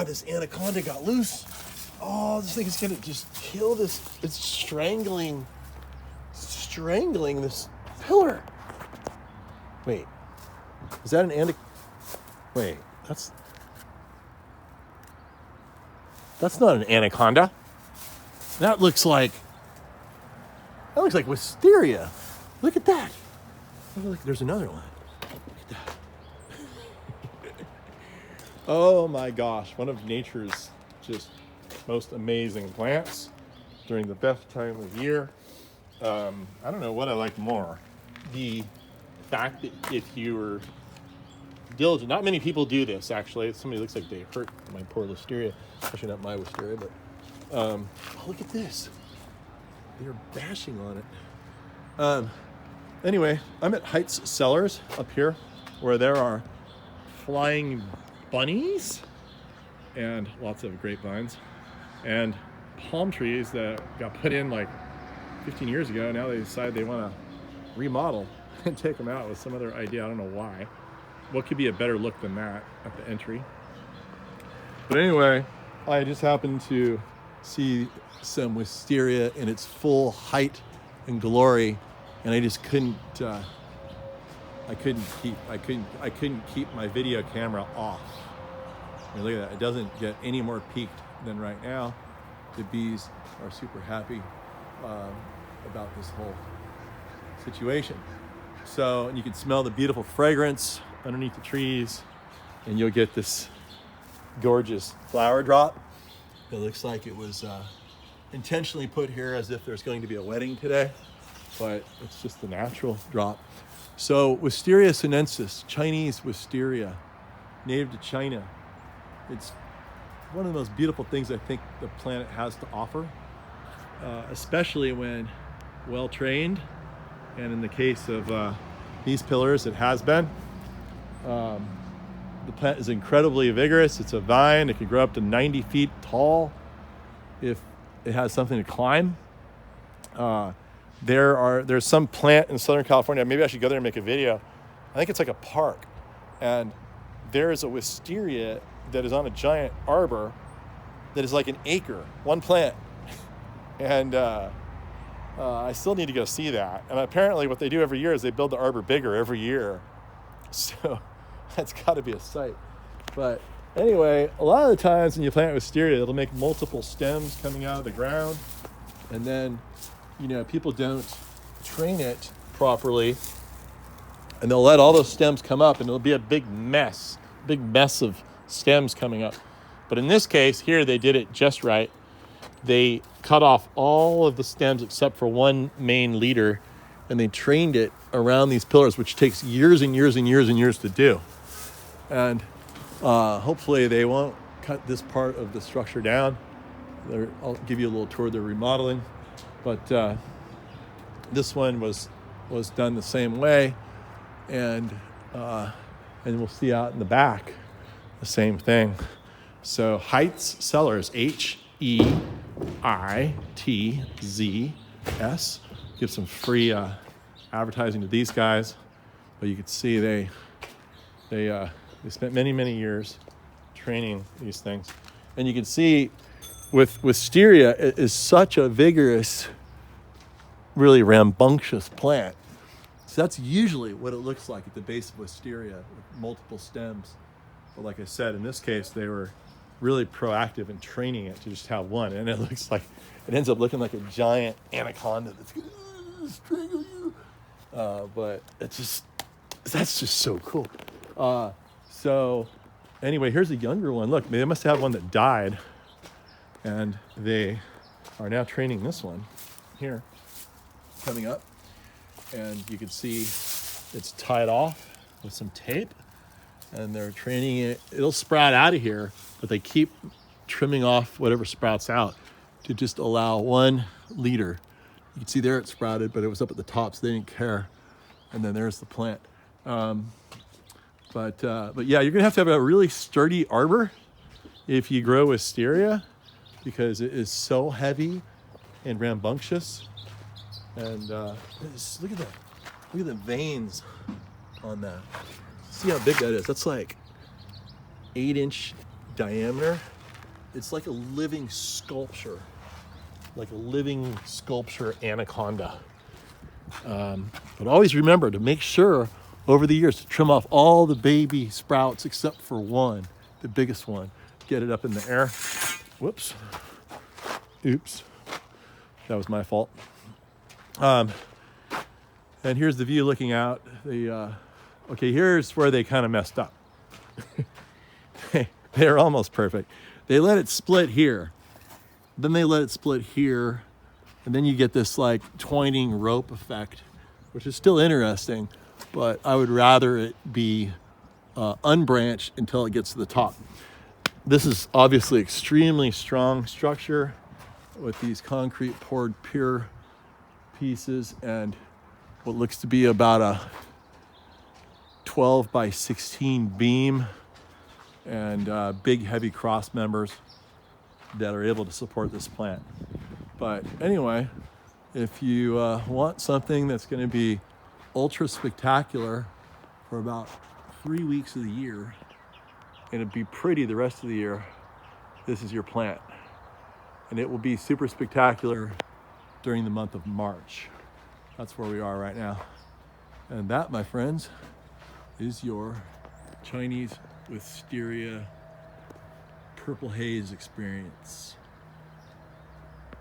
God, this anaconda got loose. Oh, this thing is gonna just kill this. It's strangling this pillar. Wait, is that an anaconda? Wait, that's not an anaconda. That looks like wisteria. Look at that. Look, there's another one. Look at that. Oh my gosh, one of nature's just most amazing plants during the best time of year. I don't know what I like more. The fact that if you were diligent, not many people do this actually. Somebody looks like they hurt my poor wisteria. Actually not my wisteria, but oh, look at this. They're bashing on it. Anyway, I'm at Heitz Cellars up here where there are flying bunnies and lots of grapevines and palm trees that got put in like 15 years ago. Now they decide they want to remodel and take them out with some other idea. I don't know why. What could be a better look than that at the entry? But anyway, I just happened to see some wisteria in its full height and glory, and I just couldn't keep my video camera off. I mean, look at that. It doesn't get any more peaked than right now. The bees are super happy about this whole situation. So, and you can smell the beautiful fragrance underneath the trees, and you'll get this gorgeous flower drop. It looks like it was intentionally put here as if there's going to be a wedding today, but it's just the natural drop. So Wisteria sinensis, Chinese wisteria, native to China. It's one of the most beautiful things I think the planet has to offer, especially when well trained. And in the case of these pillars, it has been. The plant is incredibly vigorous. It's a vine. It can grow up to 90 feet tall if it has something to climb. There's some plant in Southern California. Maybe I should go there and make a video. I think it's like a park. And there is a wisteria that is on a giant arbor that is like an acre, one plant. And I still need to go see that. And apparently what they do every year is they build the arbor bigger every year. So that's got to be a sight. But anyway, a lot of the times when you plant wisteria, it'll make multiple stems coming out of the ground. And then, people don't train it properly. And they'll let all those stems come up, and it'll be a big mess of stems coming up. But in this case, here they did it just right. They cut off all of the stems except for one main leader, and they trained it around these pillars, which takes years and years and years and years to do. And hopefully they won't cut this part of the structure down. I'll give you a little tour of the remodeling. But this one was done the same way. And we'll see out in the back the same thing. So Heitz Cellars, HEITZS. Give some free advertising to these guys. But you can see they spent many, many years training these things. And you can see with wisteria, it is such a vigorous, really rambunctious plant. So that's usually what it looks like at the base of wisteria, with multiple stems. But like I said, in this case, they were really proactive in training it to just have one. And it ends up looking like a giant anaconda that's going to strangle you. But that's just so cool. So anyway, here's a younger one. Look, they must have one that died. And they are now training this one here, coming up. And you can see it's tied off with some tape. And they're training it. It'll sprout out of here, but they keep trimming off whatever sprouts out to just allow one leader. You can see there it sprouted, but it was up at the top, so they didn't care. And then there's the plant. But yeah, you're gonna have to have a really sturdy arbor if you grow wisteria, because it is so heavy and rambunctious. And look at the veins on that. See how big that is? That's like 8-inch diameter. It's like a living sculpture, anaconda. But always remember to make sure over the years to trim off all the baby sprouts except for one, the biggest one. Get it up in the air. Whoops. Oops. That was my fault. And here's the view looking out. Okay, here's where they kind of messed up. They're almost perfect. They let it split here. Then they let it split here. And then you get this like twining rope effect, which is still interesting, but I would rather it be unbranched until it gets to the top. This is obviously extremely strong structure with these concrete poured pier pieces and what looks to be about a 12 by 16 beam and big heavy cross members that are able to support this plant. But anyway, if you want something that's going to be ultra spectacular for about 3 weeks of the year and it'd be pretty the rest of the year, this is your plant. And it will be super spectacular during the month of March. That's where we are right now. And that, my friends, is your Chinese Wisteria purple haze experience.